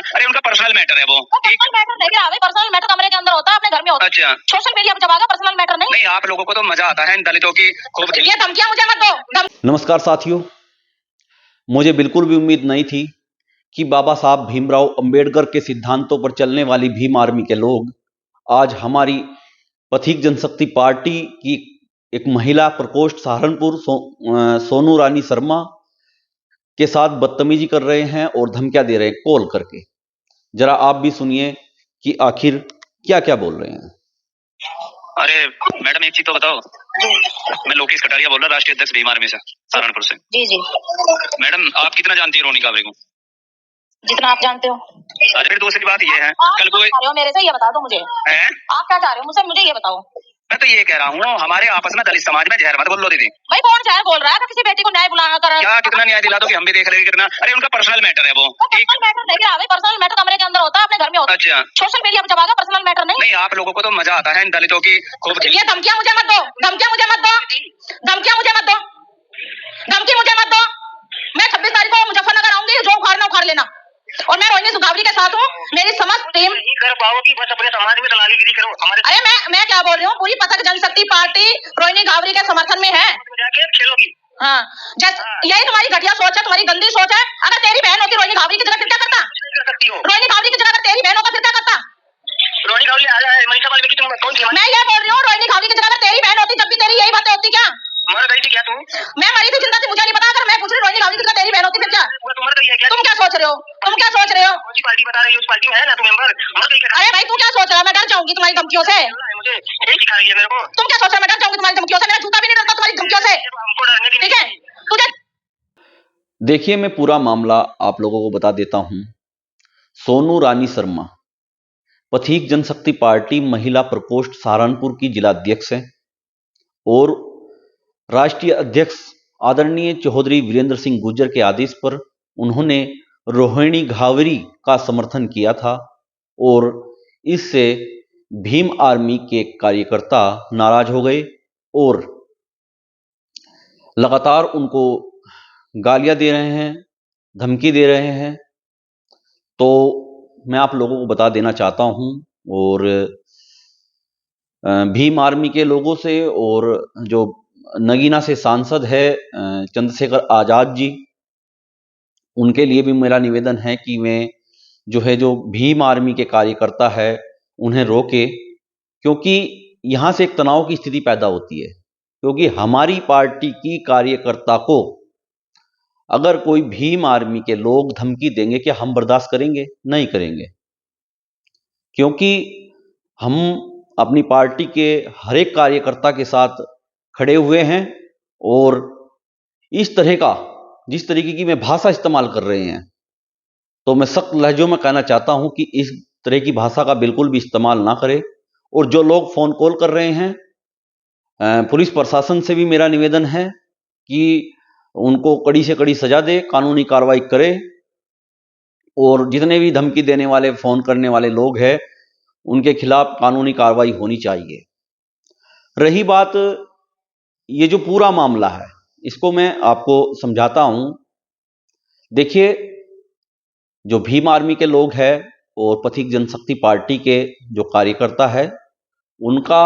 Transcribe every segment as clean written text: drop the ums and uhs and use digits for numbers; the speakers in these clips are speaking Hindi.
अरे उनका पर्सनल मैटर है वो। पर्सनल मैटर नहीं है, पर्सनल मैटर कमरे के अंदर होता है, अपने घर में होता है। अच्छा, सोशल मीडिया पे जब आएगा पर्सनल मैटर नहीं। नहीं आप लोगों को तो मजा आता है इन दलितों की खूब। ये धमकियां मुझे मत दो। नमस्कार साथियों, मुझे बिल्कुल भी उम्मीद नहीं थी कि बाबा साहब भीमराव अंबेडकर के सिद्धांतों पर चलने वाली भीम आर्मी के लोग आज हमारी पथिक जनशक्ति पार्टी की एक महिला प्रकोष्ठ सहारनपुर सोनू रानी शर्मा के साथ बदतमीजी कर रहे हैं और धमकियां दे रहे हैं कॉल करके। जरा आप भी सुनिए कि आखिर क्या क्या बोल रहे हैं। अरे मैडम एक चीज तो बताओ। मैं लोकेश कटारिया बोल रहा, राष्ट्रीय अध्यक्ष भीम आर्मी से सहारनपुर से। जी जी मैडम आप कितना जानती है रोनी कावरे को? जितना आप जानते हो। अरे फिर दूसरी बात ये है, कल कोई मेरे से ये बता दो मुझे है? आप क्या चाह रहे हो मुझसे, मुझे ये बताओ। मैं तो ये कह रहा हूँ हमारे आपस में दलित समाज में जहर मत बोल लो दीदी। भाई कौन जहर बोल रहा है? किसी बेटी को न्याय बुलाना कर क्या कितना न्याय दिला दो कि हम भी देख लेंगे कितना। अरे उनका पर्सनल मैटर है वो। पर्सनल मैटर नहीं है, पर्सनल मैटर कमरे के अंदर होता है, अपने घर में होता है। अच्छा, सोशल मीडिया पे जब आएगा पर्सनल मैटर नहीं। नहीं आप लोगों को तो मजा आता है इन दलितों की खूब। ये धमकियां मुझे मत दो, धमकियां मुझे मत दो, धमकियां मुझे मत दो, धमकी मुझे मत दो। मैं 26 तारीख को मुजफ्फरनगर आऊंगी, जो उखाड़ना उखाड़ लेना। और मैं रोहिणी सुगावरी के साथ हूँ, मेरी समस्त टीम। नहीं कर पाओगी, बस अपने समाज में दलालीगिरी करो हमारे। अरे मैं क्या बोल रही हूँ, पूरी पथक जनशक्ति पार्टी रोहिणी गावरी के समर्थन में है। जाके खेलोगी। हाँ, यही तुम्हारी घटिया सोच है, तुम्हारी गंदी सोच है। अगर तेरी बहन होती रोहिणी गावरी की जगह फिर क्या करता? कर सकती हो। रोहिणी गावरी की जगह अगर तेरी बहन होता फिर क्या करता? रोनी गावली आ जाए मनीषा वाल्मीकि तुम कौन थी? मैं ये बोल रही हूँ, रोहिणी गावरी की जगह अगर तेरी बहन होती, जब भी तेरी यही बातें होती क्या? मर गई थी क्या तू? मैं मरी थी, जिंदा थी मुझे नहीं पता। अगर मैं पूछ रही रोहिणी गावरी की जगह तेरी बहन होती फिर क्या? तू मर गई है क्या? तुम क्या सोच रहे हो? तुम क्या सोच रहे हो? कौन सी पार्टी बता रही है? उस पार्टी में है ना तू मेंबर? मर गई क्या? अरे भाई तू क्या सोच रहा है? मैं डर जाऊंगी तुम्हारी धमकियों से। मुझे यही सिखा रही है मेरे को। तुम क्या सोच रहे हो? मैं डर जाऊंगी तुम्हारी धमकियों से। मेरा जूता भी नहीं डरता तुम्हारी धमकियों से। हमको डरने की ठीक है, तुझे देखिए, मैं पूरा मामला आप लोगों को बता देता हूं। सोनू रानी शर्मा पथिक जनशक्ति पार्टी महिला प्रकोष्ठ सहारनपुर की जिलाध्यक्ष हैं और राष्ट्रीय अध्यक्ष आदरणीय चौधरी वीरेंद्र सिंह गुर्जर के आदेश पर उन्होंने रोहिणी घावरी का समर्थन किया था और इससे भीम आर्मी के कार्यकर्ता नाराज हो गए और लगातार उनको गालियां दे रहे हैं, धमकी दे रहे हैं। तो मैं आप लोगों को बता देना चाहता हूं और भीम आर्मी के लोगों से और जो नगीना से सांसद है चंद्रशेखर आजाद जी, उनके लिए भी मेरा निवेदन है कि वे जो भीम आर्मी के कार्यकर्ता है उन्हें रोके, क्योंकि यहां से एक तनाव की स्थिति पैदा होती है। क्योंकि हमारी पार्टी की कार्यकर्ता को अगर कोई भीम आर्मी के लोग धमकी देंगे कि हम बर्दाश्त करेंगे? नहीं करेंगे, क्योंकि हम अपनी पार्टी के हर एक कार्यकर्ता के साथ खड़े हुए हैं और इस तरह का जिस तरीके की मैं भाषा इस्तेमाल कर रहे हैं, तो मैं सख्त लहजों में कहना चाहता हूं कि इस तरह की भाषा का बिल्कुल भी इस्तेमाल ना करें। और जो लोग फोन कॉल कर रहे हैं, पुलिस प्रशासन से भी मेरा निवेदन है कि उनको कड़ी से कड़ी सजा दे, कानूनी कार्रवाई करे और जितने भी धमकी देने वाले, फोन करने वाले लोग हैं, उनके खिलाफ कानूनी कार्रवाई होनी चाहिए। रही बात ये जो पूरा मामला है, इसको मैं आपको समझाता हूं। देखिए, जो भीम आर्मी के लोग हैं और पथिक जनशक्ति पार्टी के जो कार्यकर्ता है, उनका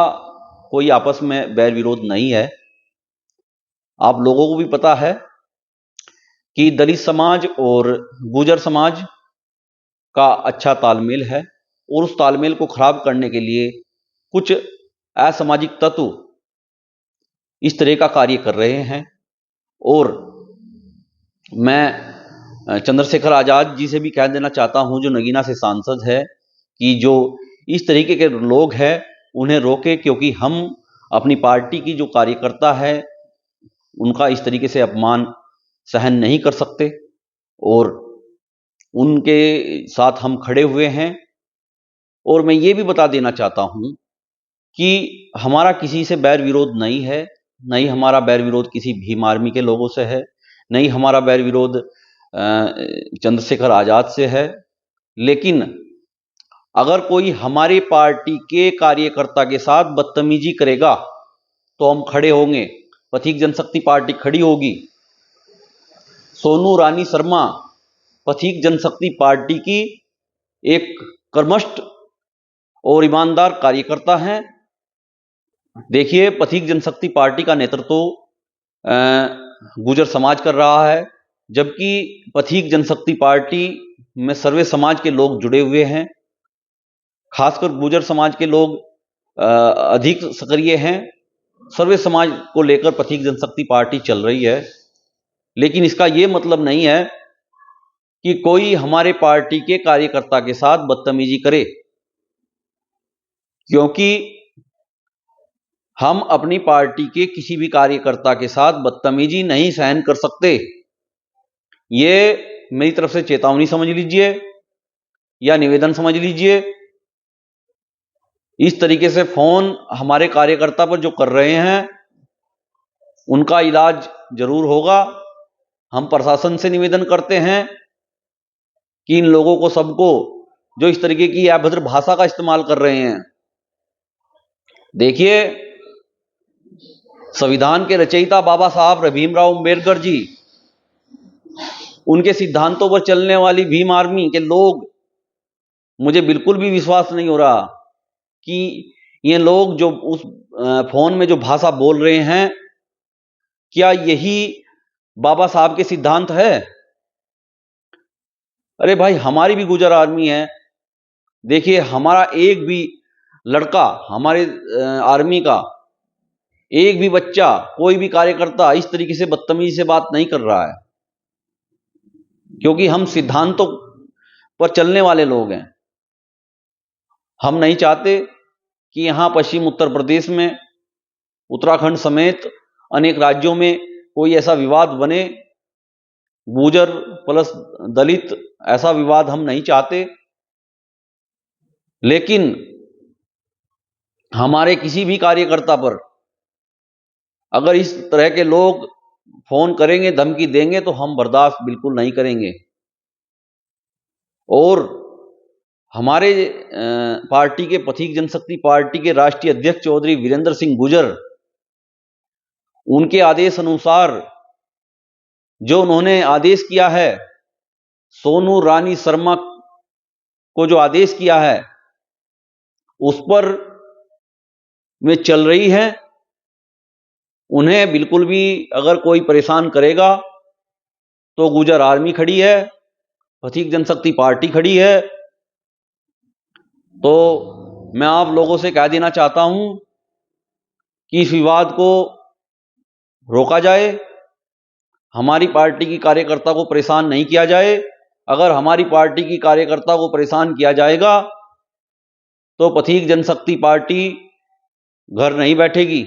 कोई आपस में बैर विरोध नहीं है। आप लोगों को भी पता है कि दलित समाज और गुर्जर समाज का अच्छा तालमेल है और उस तालमेल को खराब करने के लिए कुछ असामाजिक तत्व इस तरह का कार्य कर रहे हैं। और मैं चंद्रशेखर आजाद जी से भी कह देना चाहता हूं, जो नगीना से सांसद है, कि जो इस तरीके के लोग हैं उन्हें रोके, क्योंकि हम अपनी पार्टी की जो कार्यकर्ता है उनका इस तरीके से अपमान सहन नहीं कर सकते और उनके साथ हम खड़े हुए हैं। और मैं ये भी बता देना चाहता हूं कि हमारा किसी से बैर विरोध नहीं है, नहीं हमारा बैर विरोध किसी भीम आर्मी के लोगों से है, नहीं हमारा बैर विरोध चंद्रशेखर आजाद से है। लेकिन अगर कोई हमारी पार्टी के कार्यकर्ता के साथ बदतमीजी करेगा तो हम खड़े होंगे, पथिक जनशक्ति पार्टी खड़ी होगी। सोनू रानी शर्मा पथिक जनशक्ति पार्टी की एक कर्मठ और ईमानदार कार्यकर्ता हैं। देखिए, पथिक जनशक्ति पार्टी का नेतृत्व गुर्जर समाज कर रहा है, जबकि पथिक जनशक्ति पार्टी में सर्वे समाज के लोग जुड़े हुए हैं। खासकर गुर्जर समाज के लोग अधिक सक्रिय हैं। सर्वे समाज को लेकर पथिक जनशक्ति पार्टी चल रही है, लेकिन इसका यह मतलब नहीं है कि कोई हमारे पार्टी के कार्यकर्ता के साथ बदतमीजी करे, क्योंकि हम अपनी पार्टी के किसी भी कार्यकर्ता के साथ बदतमीजी नहीं सहन कर सकते। ये मेरी तरफ से चेतावनी समझ लीजिए या निवेदन समझ लीजिए। इस तरीके से फोन हमारे कार्यकर्ता पर जो कर रहे हैं, उनका इलाज जरूर होगा। हम प्रशासन से निवेदन करते हैं कि इन लोगों को सबको जो इस तरीके की अभद्र भाषा का इस्तेमाल कर रहे हैं, देखिए, संविधान के रचयिता बाबा साहब भीमराव अंबेडकर जी, उनके सिद्धांतों पर चलने वाली भीम आर्मी के लोग, मुझे बिल्कुल भी विश्वास नहीं हो रहा कि ये लोग जो उस फोन में जो भाषा बोल रहे हैं, क्या यही बाबा साहब के सिद्धांत है? अरे भाई, हमारी भी गुर्जर आर्मी है। देखिए, हमारा एक भी लड़का, हमारे आर्मी का एक भी बच्चा, कोई भी कार्यकर्ता इस तरीके से बदतमीजी से बात नहीं कर रहा है, क्योंकि हम सिद्धांतों पर चलने वाले लोग हैं। हम नहीं चाहते कि यहां पश्चिम उत्तर प्रदेश में, उत्तराखंड समेत अनेक राज्यों में कोई ऐसा विवाद बने, गुर्जर प्लस दलित, ऐसा विवाद हम नहीं चाहते। लेकिन हमारे किसी भी कार्यकर्ता पर अगर इस तरह के लोग फोन करेंगे, धमकी देंगे, तो हम बर्दाश्त बिल्कुल नहीं करेंगे। और हमारे पार्टी के, पथिक जनशक्ति पार्टी के राष्ट्रीय अध्यक्ष चौधरी वीरेंद्र सिंह गुर्जर, उनके आदेश अनुसार जो उन्होंने आदेश किया है, सोनू रानी शर्मा को जो आदेश किया है, उस पर वे चल रही है। उन्हें बिल्कुल भी अगर कोई परेशान करेगा तो गुर्जर आर्मी खड़ी है, पथिक जनशक्ति पार्टी खड़ी है। तो मैं आप लोगों से कह देना चाहता हूं कि इस विवाद को रोका जाए, हमारी पार्टी की कार्यकर्ता को परेशान नहीं किया जाए। अगर हमारी पार्टी की कार्यकर्ता को परेशान किया जाएगा तो पथिक जनशक्ति पार्टी घर नहीं बैठेगी।